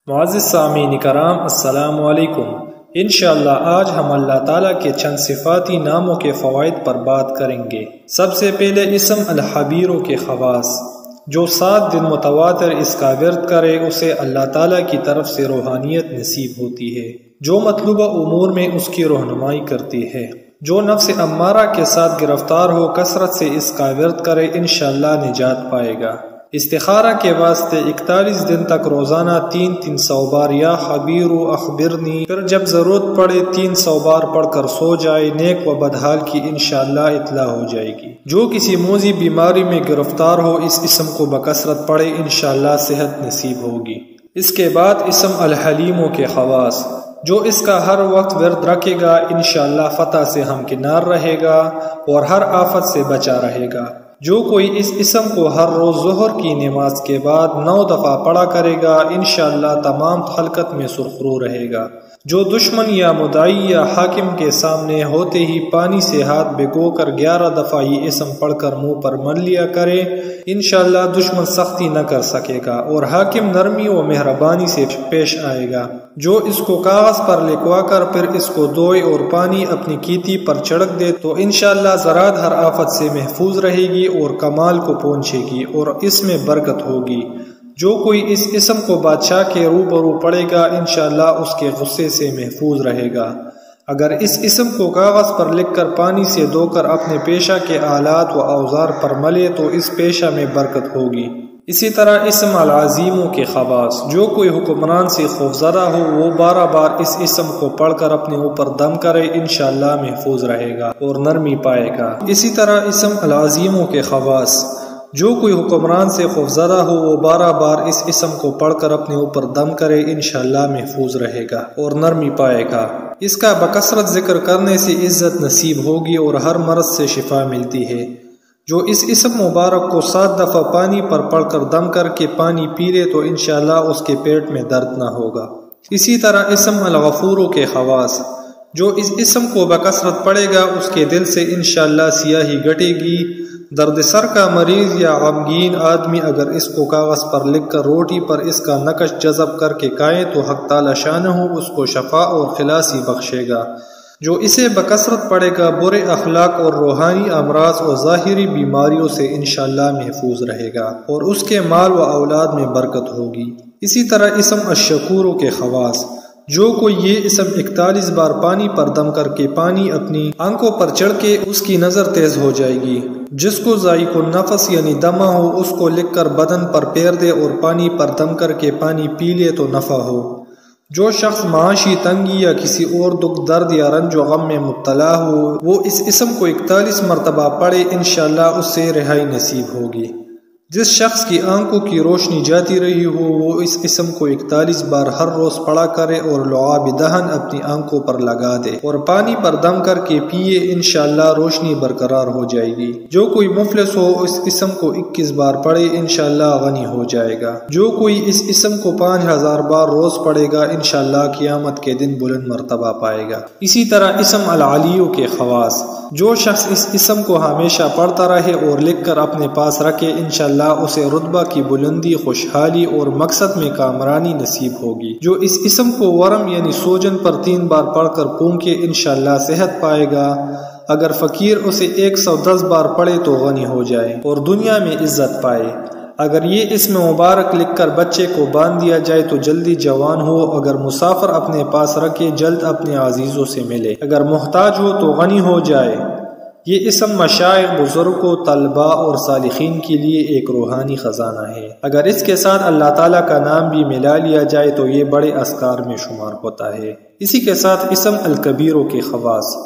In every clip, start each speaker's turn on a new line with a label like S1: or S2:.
S1: معزز سامعین کرام، السلام علیکم۔ انشاءاللہ آج ہم اللہ تعالیٰ کے چند صفاتی ناموں کے فوائد پر بات کریں گے۔ سب سے پہلے اسم الخبیر کے خواص۔ جو 7 دن متواتر اس کا ورد کرے اسے اللہ تعالیٰ کی طرف سے روحانیت نصیب ہوتی ہے جو مطلوبہ امور میں اس کی رہنمائی کرتی ہے۔ جو نفس امارہ کے ساتھ گرفتار ہو کثرت سے اس کا ورد کرے انشاءاللہ نجات پائے گا۔ استخارہ کے واسطے 41 دن تک روزانہ 300 بار یا خبیر اخبرنی، پھر جب ضرورت پڑے 300 بار پڑھ کر سو جائے، نیک و بدحال کی انشاءاللہ اطلاع ہو جائے گی۔ جو کسی موذی بیماری میں گرفتار ہو اس اسم کو بکثرت پڑھے انشاءاللہ صحت نصیب ہوگی۔ اس کے بعد اسم الحلیم کے خواص۔ جو اس کا ہر وقت ورد رکھے گا انشاءاللہ فتح سے ہمکنار رہے گا اور ہر آفت سے بچا رہے گا۔ جو کوئی اس اسم کو ہر روز ظہر کی نماز کے بعد 9 دفعہ پڑھا کرے گا انشاءاللہ تمام خلقت میں سرخرو رہے گا۔ جو دشمن یا مدعی یا حاکم کے سامنے ہوتے ہی پانی سے ہاتھ بھگو کر 11 دفعہ یہ اسم پڑھ کر منہ پر مل لیا کرے انشاءاللہ دشمن سختی نہ کر سکے گا اور حاکم نرمی و مہربانی سے پیش آئے گا۔ جو اس کو کاغذ پر لکھوا کر پھر اس کو دھوئے اور پانی اپنی کیتی پر چھڑک دے تو انشاءاللہ زراعت ہر آفت سے محفوظ رہے گی اور کمال کو پہنچے گی اور اس میں برکت ہوگی۔ جو کوئی اس اسم کو بادشاہ کے روبرو پڑھے گا انشاءاللہ اس کے غصے سے محفوظ رہے گا۔ اگر اس اسم کو کاغذ پر لکھ کر پانی سے دھو کر اپنے پیشہ کے آلات و اوزار پر ملے تو اس پیشہ میں برکت ہوگی۔ اسی طرح اسم العظیموں کے خواص۔ جو کوئی حکمران سے خوفزدہ ہو وہ 12 بار اس اسم کو پڑھ کر اپنے اوپر دم کرے انشاءاللہ محفوظ رہے گا اور نرمی پائے گا۔ اسی طرح اسم العظیموں کے خواص۔ جو کوئی حکمران سے خوفزدہ ہو وہ 12 بار اس اسم کو پڑھ کر اپنے اوپر دم کرے انشاءاللہ محفوظ رہے گا اور نرمی پائے گا۔ اس کا بکثرت ذکر کرنے سے عزت نصیب ہوگی اور ہر مرض سے شفا ملتی ہے۔ جو اس اسم مبارک کو 7 دفعہ پانی پر پڑھ کر دم کر کے پانی پی لے تو انشاءاللہ اس کے پیٹ میں درد نہ ہوگا۔ اسی طرح اسم الغفور کے خواص۔ جو اس اسم کو بکثرت پڑھے گا اس کے دل سے انشاءاللہ سیاہی گٹے گی۔ درد سر کا مریض یا غمگین آدمی اگر اس کو کاغذ پر لکھ کر روٹی پر اس کا نقش جذب کر کے کھائے تو حق تعالی شانہ اس کو شفا اور خلاصی بخشے گا۔ جو اسے بکثرت پڑھے گا برے اخلاق اور روحانی امراض اور ظاہری بیماریوں سے انشاءاللہ محفوظ رہے گا اور اس کے مال و اولاد میں برکت ہوگی۔ اسی طرح اسم الشکور کے خواص۔ جو کوئی یہ اسم 41 بار پانی پر دم کر کے پانی اپنی آنکھوں پر چڑھ کے اس کی نظر تیز ہو جائے گی۔ جس کو ذائق النفس یعنی دمہ ہو اس کو لکھ کر بدن پر پھیر دے اور پانی پر دم کر کے پانی پی لے تو نفع ہو۔ جو شخص معاشی تنگی یا کسی اور دکھ درد یا رنج و غم میں مبتلا ہو وہ اس اسم کو 41 مرتبہ پڑھے انشاءاللہ اس سے رہائی نصیب ہوگی۔ جس شخص کی آنکھوں کی روشنی جاتی رہی ہو وہ اس اسم کو 41 بار ہر روز پڑھا کرے اور لعاب دہن اپنی آنکھوں پر لگا دے اور پانی پر دم کر کے پیے انشاءاللہ روشنی برقرار ہو جائے گی۔ جو کوئی مفلس ہو اس اسم کو 21 بار پڑھے انشاءاللہ غنی ہو جائے گا۔ جو کوئی اس اسم کو 5000 بار روز پڑھے گا انشاءاللہ قیامت کے دن بلند مرتبہ پائے گا۔ اسی طرح اسم العلی کے خواص۔ جو شخص اس اسم کو ہمیشہ پڑھتا رہے اور لکھ کر اپنے پاس رکھے انشاءاللہ اسے رتبہ کی بلندی، خوشحالی اور مقصد میں کامرانی نصیب ہوگی۔ جو اس اسم کو ورم یعنی سوجن پر 3 بار پڑھ کر پونکے انشاءاللہ صحت پائے گا۔ اگر فقیر اسے 110 بار پڑھے تو غنی ہو جائے اور دنیا میں عزت پائے۔ اگر یہ اسم مبارک لکھ کر بچے کو باندھ دیا جائے تو جلدی جوان ہو۔ اگر مسافر اپنے پاس رکھے جلد اپنے عزیزوں سے ملے۔ اگر محتاج ہو تو غنی ہو جائے۔ یہ اسم مشائخ، بزرگوں، طلباء اور صالحین کے لیے ایک روحانی خزانہ ہے۔ اگر اس کے ساتھ اللہ تعالیٰ کا نام بھی ملا لیا جائے تو یہ بڑے اذکار میں شمار ہوتا ہے۔ اسی کے ساتھ اسم الکبیر کے خواص۔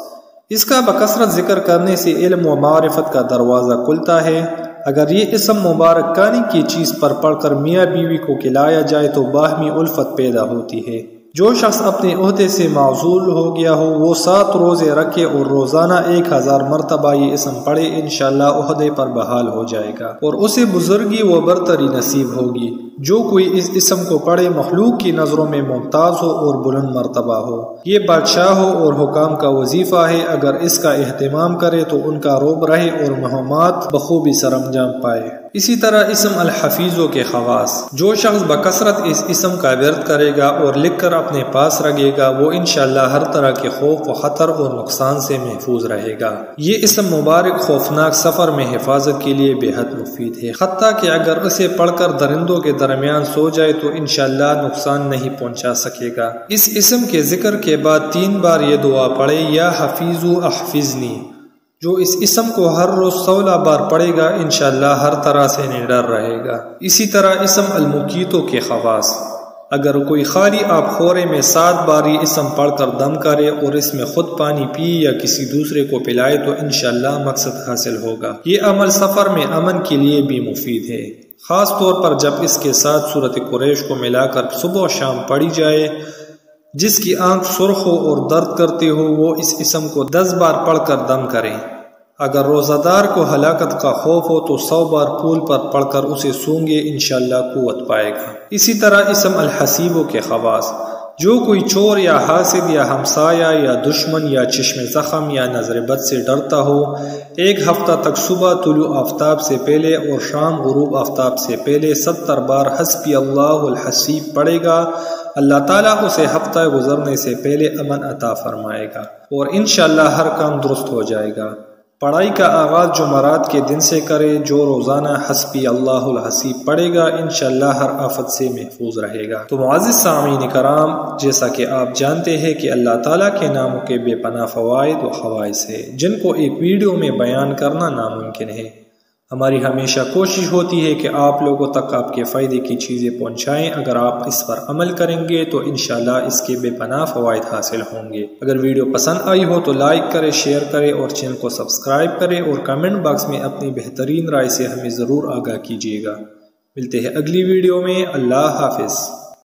S1: اس کا بکثرت ذکر کرنے سے علم و معرفت کا دروازہ کھلتا ہے۔ اگر یہ اسم مبارک کھانے کی چیز پر پڑھ کر میاں بیوی کو کھلایا جائے تو باہمی الفت پیدا ہوتی ہے۔ جو شخص اپنے عہدے سے معزول ہو گیا ہو وہ 7 روزے رکھے اور روزانہ 1000 مرتبہ یہ اسم پڑھے انشاءاللہ عہدے پر بحال ہو جائے گا اور اسے بزرگی و برتری نصیب ہوگی۔ جو کوئی اس اسم کو پڑھے مخلوق کی نظروں میں ممتاز ہو اور بلند مرتبہ ہو۔ یہ بادشاہوں اور حکام کا وظیفہ ہے، اگر اس کا اہتمام کرے تو ان کا روب رہے اور مہمات بخوبی سر انجام پائے۔ اسی طرح اسم الحفیظوں کے خواص، جو شخص بکثرت اس اسم کا ورد کرے گا اور لکھ کر اپنے پاس رکھے گا وہ انشاءاللہ ہر طرح کے خوف و خطر اور نقصان سے محفوظ رہے گا۔ یہ اسم مبارک خوفناک سفر میں حفاظت کے لیے بے حد مفید ہے، حتیٰ کہ اگر اسے پڑھ کر درندوں کے درمیان سو جائے تو انشاءاللہ نقصان نہیں پہنچا سکے گا۔ اس اسم کے ذکر کے بعد 3 بار یہ دعا پڑھے، یا حفیظو احفظنی۔ جو اس اسم کو ہر روز 16 بار پڑھے گا انشاءاللہ ہر طرح سے نڈر رہے گا۔ اسی طرح اسم المقیتوں کے خواص، اگر کوئی خالی آب خورے میں 7 بار یہ اسم پڑھ کر دم کرے اور اس میں خود پانی پی یا کسی دوسرے کو پلائے تو انشاءاللہ مقصد حاصل ہوگا۔ یہ عمل سفر میں امن کے لیے بھی مفید ہے، خاص طور پر جب اس کے ساتھ سورۃ قریش کو ملا کر صبح و شام پڑھی جائے۔ جس کی آنکھ سرخ ہو اور درد کرتے ہو وہ اس اسم کو 10 بار پڑھ کر دم کریں۔ اگر روزہ دار کو ہلاکت کا خوف ہو تو 100 بار پھول پر پڑھ کر اسے سونگے، انشاءاللہ قوت پائے گا۔ اسی طرح اسم الحسیبوں کے خواص، جو کوئی چور یا حاسد یا ہمسایہ یا دشمن یا چشم زخم یا نظر بد سے ڈرتا ہو، 1 ہفتہ تک صبح طلوع آفتاب سے پہلے اور شام غروب آفتاب سے پہلے 70 بار حسبی اللہ الحسیب پڑھے گا، اللہ تعالیٰ اسے ہفتہ گزرنے سے پہلے امن عطا فرمائے گا اور انشاءاللہ ہر کام درست ہو جائے گا۔ پڑھائی کا آغاز جمعرات کے دن سے کرے، جو روزانہ حسبی اللہ الحسیب پڑھے گا انشاءاللہ ہر آفت سے محفوظ رہے گا۔ تو معزز سامعین کرام، جیسا کہ آپ جانتے ہیں کہ اللہ تعالیٰ کے ناموں کے بے پناہ فوائد و خواص ہیں جن کو ایک ویڈیو میں بیان کرنا ناممکن ہے۔ ہماری ہمیشہ کوشش ہوتی ہے کہ آپ لوگوں تک آپ کے فائدے کی چیزیں پہنچائیں۔ اگر آپ اس پر عمل کریں گے تو انشاءاللہ اس کے بے پناہ فوائد حاصل ہوں گے۔ اگر ویڈیو پسند آئی ہو تو لائک کریں، شیئر کریں اور چینل کو سبسکرائب کریں اور کمنٹ باکس میں اپنی بہترین رائے سے ہمیں ضرور آگاہ کیجیے گا۔ ملتے ہیں اگلی ویڈیو میں۔ اللہ حافظ۔